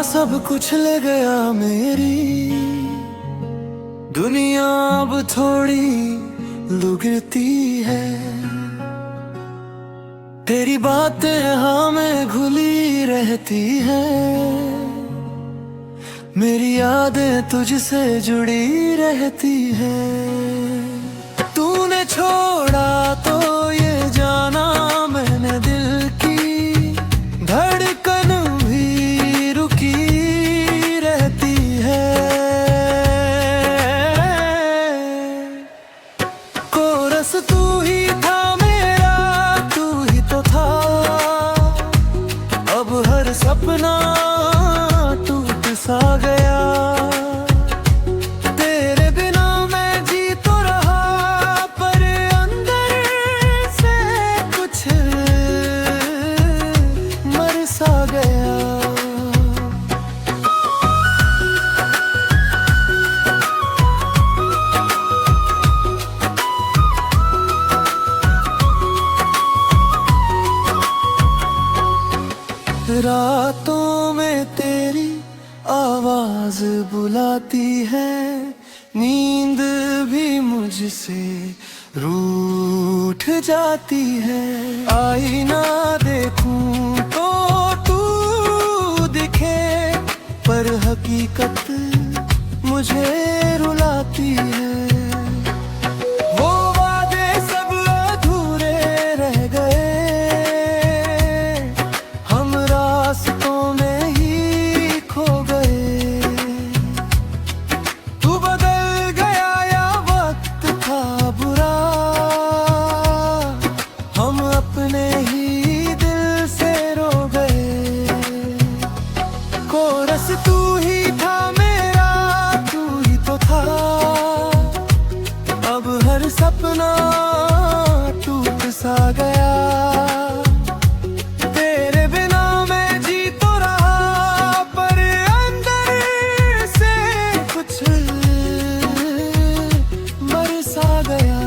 सब कुछ ले गया मेरी दुनिया, अब थोड़ी लुगती है। तेरी बातें हाँ में घुली रहती हैं, मेरी यादें तुझसे जुड़ी रहती हैं। तूने छोड़ा तो ये जाना मैंने, दिल की धड़कन भी रुकी रहती है। कोरस तू ही था मेरा, तू ही तो था, अब हर सपना टूट सा गया। तेरे बिना मैं जी तो रहा, पर अंदर से कुछ मर सा गया। रातों में तेरी आवाज बुलाती है, नींद भी मुझसे रूठ जाती है। आईना देखूं तो तू दिखे, पर हकीकत मुझे रुलाती है। वो वादे सब अधूरे रह गए, हम रास्तों में ही खो गए। तू बदल गया या वक्त था बुरा, हम अपने ही दिल से रो गए। कोरस तू ही था मेरा, तू ही तो था, अब हर सपना टूट सा गया। तेरे बिना मैं जी तो रहा, पर अंदर से कुछ मर सा गया।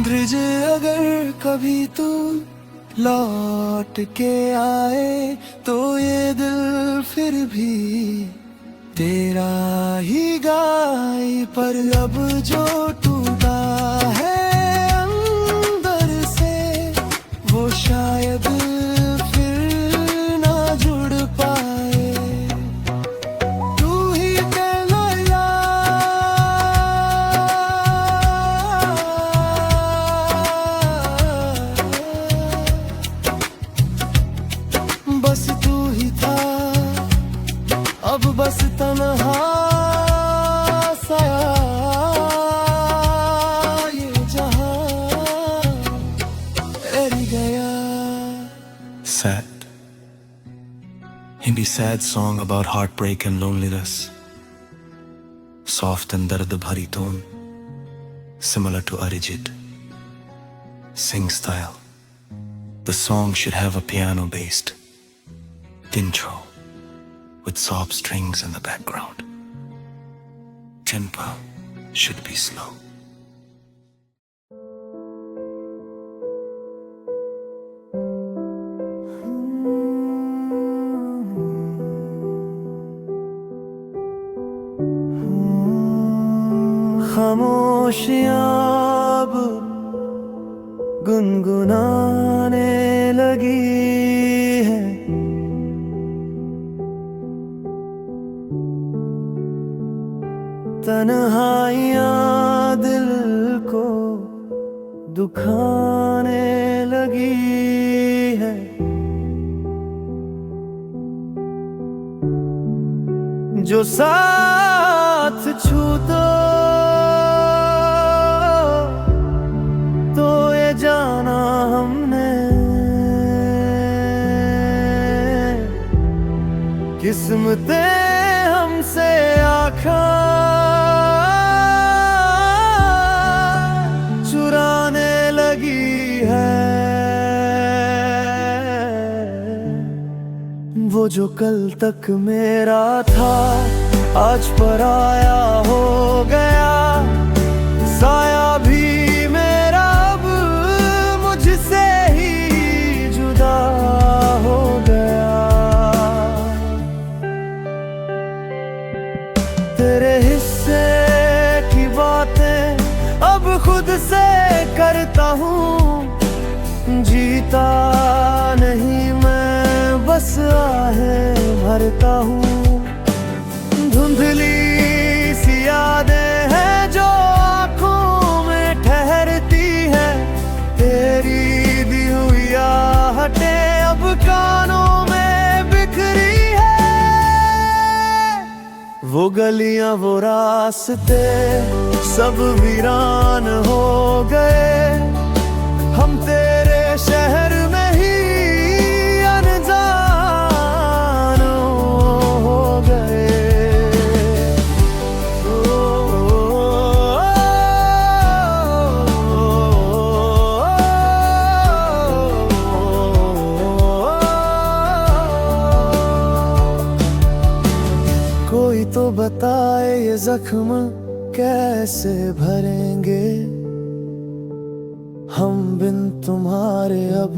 ब्रिज अगर कभी तू लौट के आए, तो ये दिल फिर भी तेरा ही गाए। पर अब जो टूटा है अंदर से, वो शायद फिर ना जुड़ पाए। तू ही कहना बस तू ही था, अब बस तन्हा सा ये जहां रह गया। Sad. Hindi sad song about heartbreak and loneliness. Soft and dard bhari tone, similar to Arijit. Sing style. The song should have a piano-based intro with soft strings in the background. Tempo should be slow. खामोशियाँ अब गुनगुनाने लगी है, तन्हाइयाँ दिल को दुखाने लगी है। जो साथ छू दो तो ये जाना हमने, किस्मतें हमसे आँखा चुराने लगी है। वो जो कल तक मेरा था आज पराया हो गया, साया भी मेरा अब मुझसे ही जुदा हो गया। तेरे हिस्से की बातें अब खुद से करता हूँ, जीता नहीं मैं बस आहें भरता हूँ। धुंधली सी यादें हैं जो आँखों में ठहरती है, तेरी दी हुई आहटें अब कानों में बिखरी है। वो गलियां वो रास्ते सब वीरान हो गए, हम तेरे शहर में ही अनजान हो गए। कोई तो बताए ये जख्म कैसे भरेंगे, हम बिन तुम्हारे अब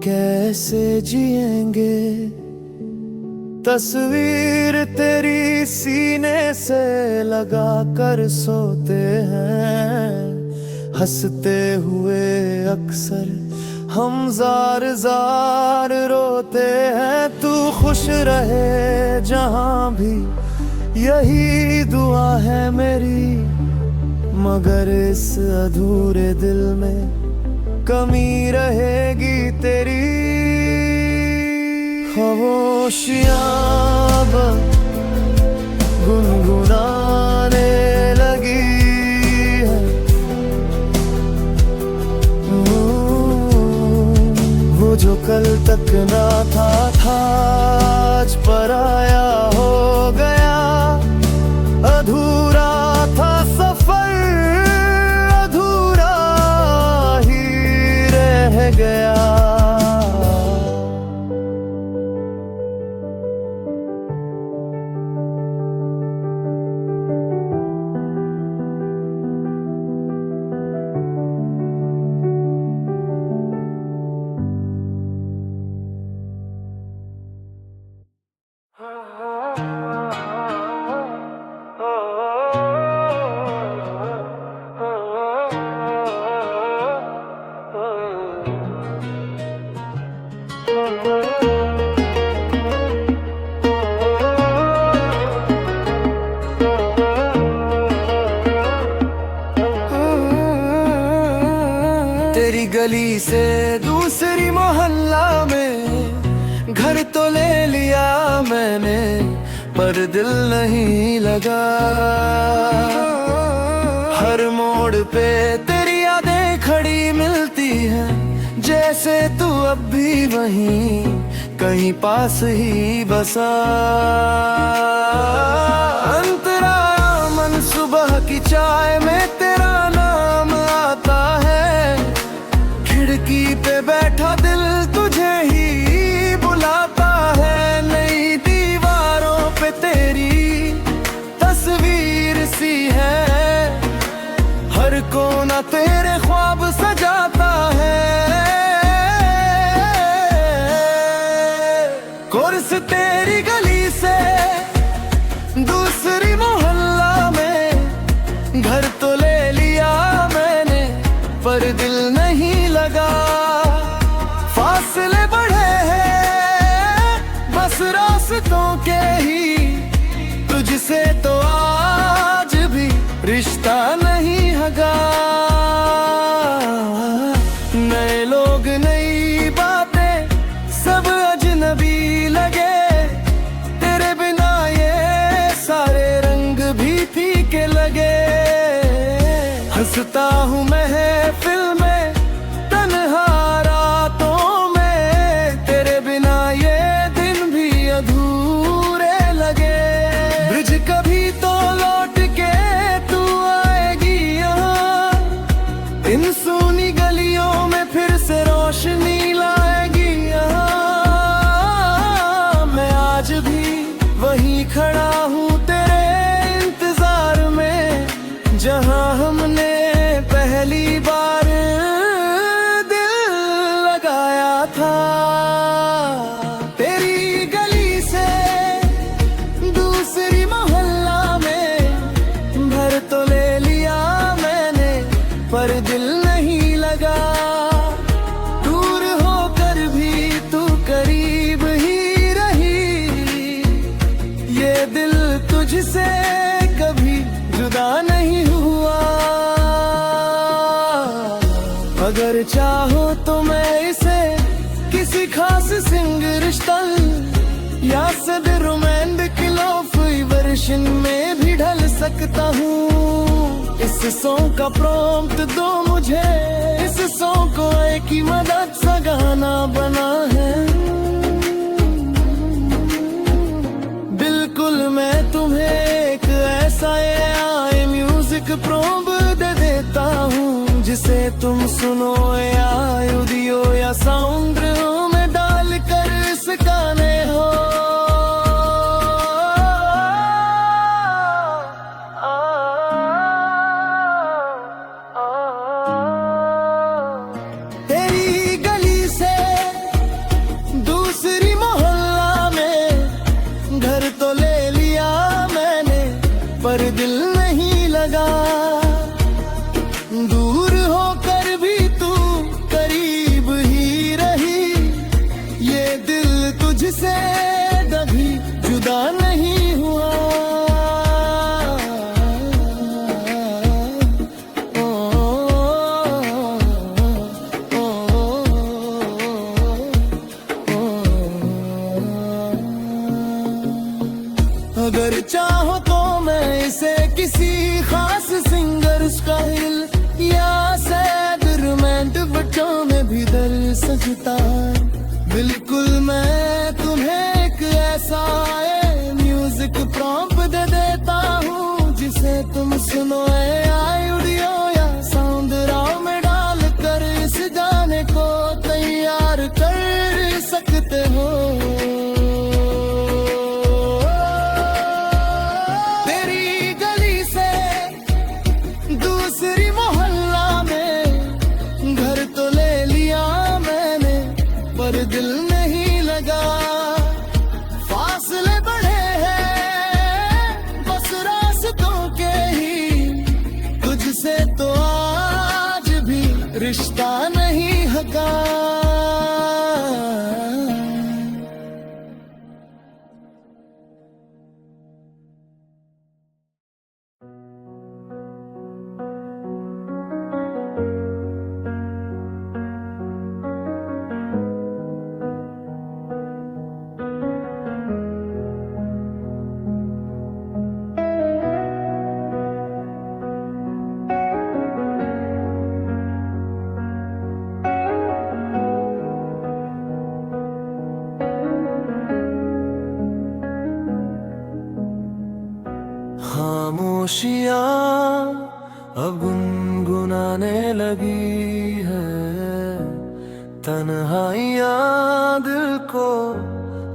कैसे जिएंगे। तस्वीर तेरी सीने से लगा कर सोते हैं, हंसते हुए अक्सर हम जार जार रोते हैं। तू खुश रहे जहां भी यही दुआ है मेरी, मगर इस अधूरे दिल में कमी रहेगी तेरी। खामोशियां गुनगुनाने लगी है, वो जो कल तक ना था आज पराया हो गया। अधूरा था सफर अधूरा ही रह गया। तेरी गली से दूसरी मोहल्ला में घर तो ले लिया मैंने, पर दिल नहीं लगा। हर मोड़ पे तेरी यादें खड़ी मिलती हैं, जैसे तू अब भी वहीं कहीं पास ही बसा। अंतरा मन सुबह की चाय में तेरा नाम आता है, खिड़की पे बैठा दिल तुझे ही बुलाता है। नई दीवारों पे तेरी तस्वीर सी है, हर कोना तेरे ख्वाब सजाता है। कोर्स तेरी गली से दूसरी मोहल्ला में घर तो ले लिया मैंने, पर दिल नहीं लगा। फासले बढ़े हैं बस रास्तों के ही, तुझसे तो आज भी रिश्ता नहीं हगा। नए लोग नई बातें सब अजनबी लगे, तेरे बिना ये सारे रंग भी फीके लगे। हंसता हूँ महफिल में तन्हा रातों में, तेरे बिना ये दिन भी अधूरे लगे। ब्रिज कभी तो लौट के तू आएगी यहाँ, इन सूनी गलियों में फिर से रोशनी लाएगी यहाँ। मैं आज भी वहीं खड़ा हूँ तेरे पर दिल नहीं लगा। दूर होकर भी तू करीब ही रही, ये दिल तुझसे कभी जुदा नहीं हुआ। अगर चाहो तो मैं इसे किसी खास सिंगर स्टाइल या सद रोमांटिक लोफी वर्जन में भी ढल सकता हूँ। इस सॉन्ग का प्रॉम्प्ट दो मुझे, इस सॉन्ग को एक की मदद सा गाना बना है। बिल्कुल मैं तुम्हें एक ऐसा AI म्यूजिक प्रॉम्प्ट दे देता हूँ, जिसे तुम सुनो या ऑडियो या साउंड में डाल कर इस गाने हो। तेरी गली से दूसरी मोहल्ला में घर तो ले लिया मैंने, पर दिल नहीं लगा। दूर होकर भी तू करीब ही रही, ये दिल तुझसे कभी जुदा नहीं हुआ। अगर चाहो तो मैं इसे किसी खास सिंगर स्टाइल या सैड रोमांटिक बच्चों में भी दर सकता। बिल्कुल मैं तुम्हें एक ऐसा म्यूजिक प्रॉम्प्ट दे देता हूँ, जिसे तुम सुनो ऑडियो या साउंड राव में डाल कर इस गाने को तैयार कर सकते हो। तेरी गली से दूसरी मोहल्ला में घर तो ले लिया मैंने, पर दिल नहीं लगा। फासले बढ़े हैं बस रास्तों के ही, तुझसे तो आज भी रिश्ता नहीं हका। खामोशियाँ अब गुनगुनाने लगी है, तन्हाइयाँ दिल को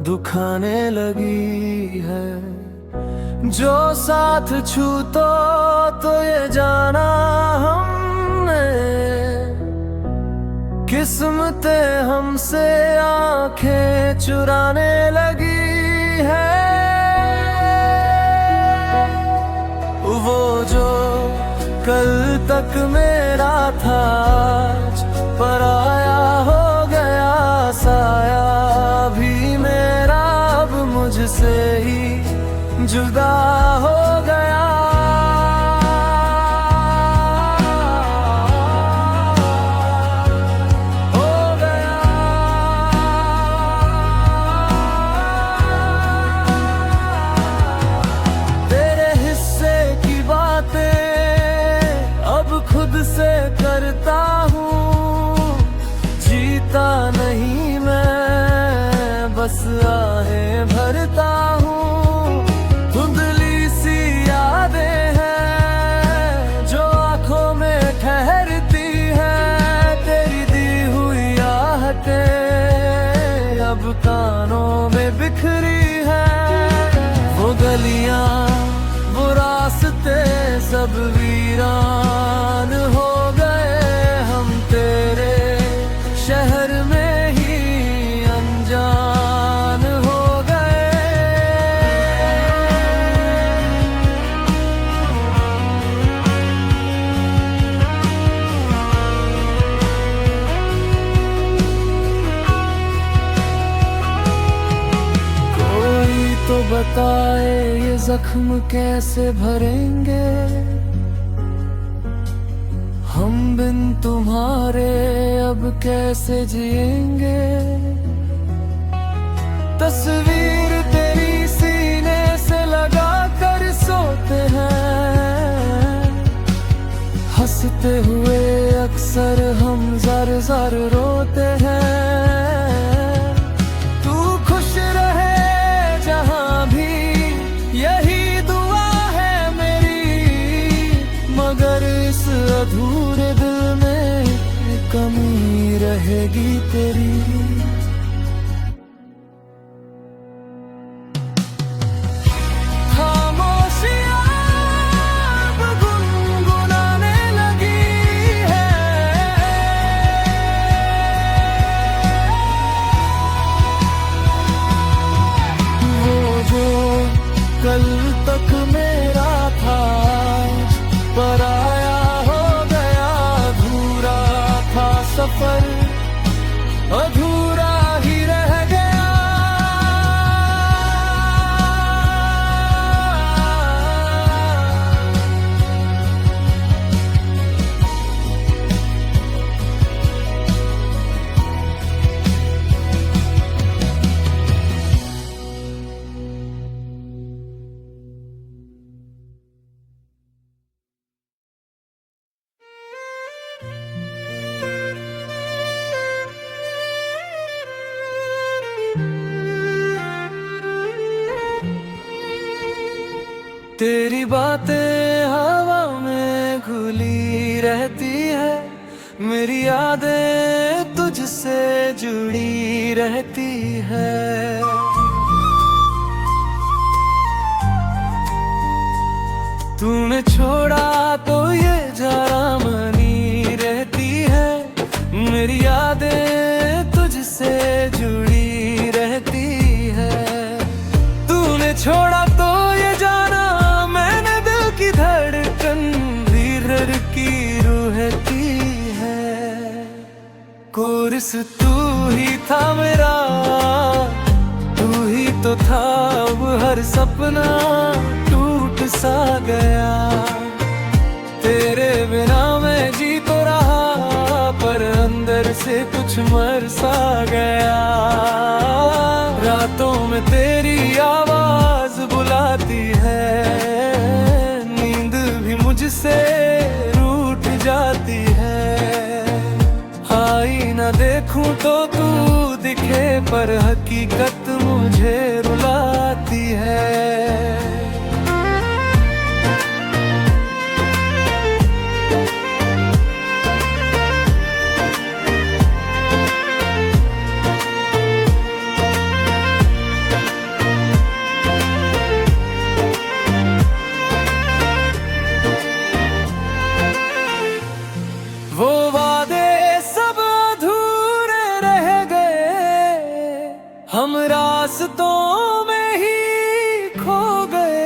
दुखाने लगी है। जो साथ छूतो तो ये जाना हमने, किस्मतें हमसे आंखें चुराने लगी है। वो जो कल तक मेरा था आज पराया हो गया साया, भी मेरा अब मुझसे ही जुदा हो गया। से करता हूँ जीता नहीं मैं, बस आहें भरता हूँ। धुंधली सी यादें हैं जो आँखों में ठहरती हैं, तेरी दी हुई आहटें अब कानों में बिखरी हैं। वो गलियाँ वो रास्ते सब वीरान हो गए, हम तेरे शहर में ही अनजान हो गए। बताए ये जख्म कैसे भरेंगे, हम बिन तुम्हारे अब कैसे जिएंगे। तस्वीर तेरी सीने से लगा कर सोते हैं, हंसते हुए अक्सर हम ज़र ज़र रोते हैं। तू खुश रहे जहां भी यही दुआ है मेरी, मगर इस अधूरे दिल में कमी रहेगी तेरी। कल तक मेरा था पराया हो गया, अधूरा था सफर अधूरा ही रह गया। तेरी बातें हवा में घुली रहती है, मेरी यादें तुझसे जुड़ी रहती है। तूने छोड़ा तो ये जरामनी रहती है, मेरी यादें तुझसे जुड़ी रहती है। तूने छोड़ा तो ये जाना मैंने दिल की धड़कन धीरर की रूहती है। कोरिस तू ही था मेरा, तू ही तो था, अब हर सपना टूट सा गया। तेरे बिना मैं जी तो रहा, पर अंदर से कुछ मर सा गया। रातों में तेरी आवाज बुलाती है, नींद भी मुझसे रूठ जाती है। आई ना देखूं तो तू दिखे, पर हकीकत मुझे रुलाती है। वो वादे सब अधूरे रह गए, हम रास्तों में ही खो गए।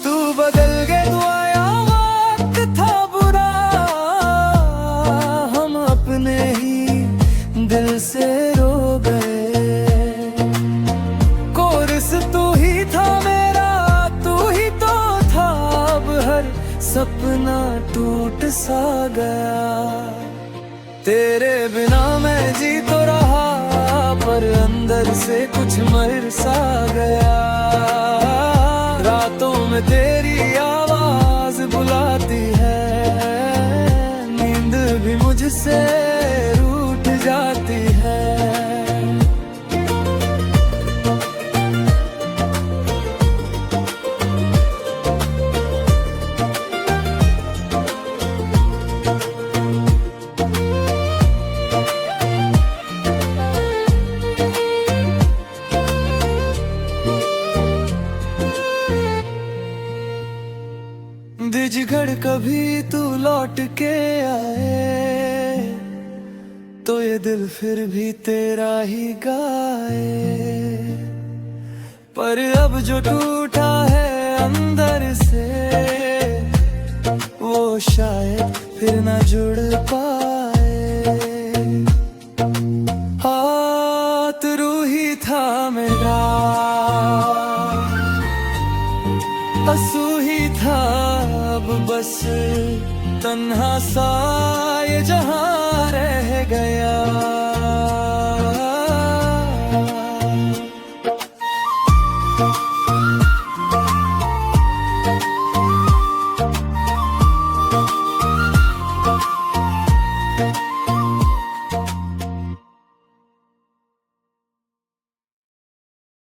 तू बदल गए तो आया वक्त था बुरा, हम अपने ही दिल से रो गए। कोरिस तू ही था मेरा, तू ही तो था, अब हर सपना टूट सा गया। तेरे बिना मैं जी तो रहा, पर अंदर से कुछ मर सा गया। रातों में तेरी आवाज बुलाती है, नींद भी मुझसे रूठ जाती है। दिजगढ़ कभी तू लौट के आए, तो ये दिल फिर भी तेरा ही गाए। पर अब जो टूटा है अंदर से, वो शायद फिर ना जुड़ पाए। हाथ रूही था मेरा, बस तन्हा सा ये जहां रह गया।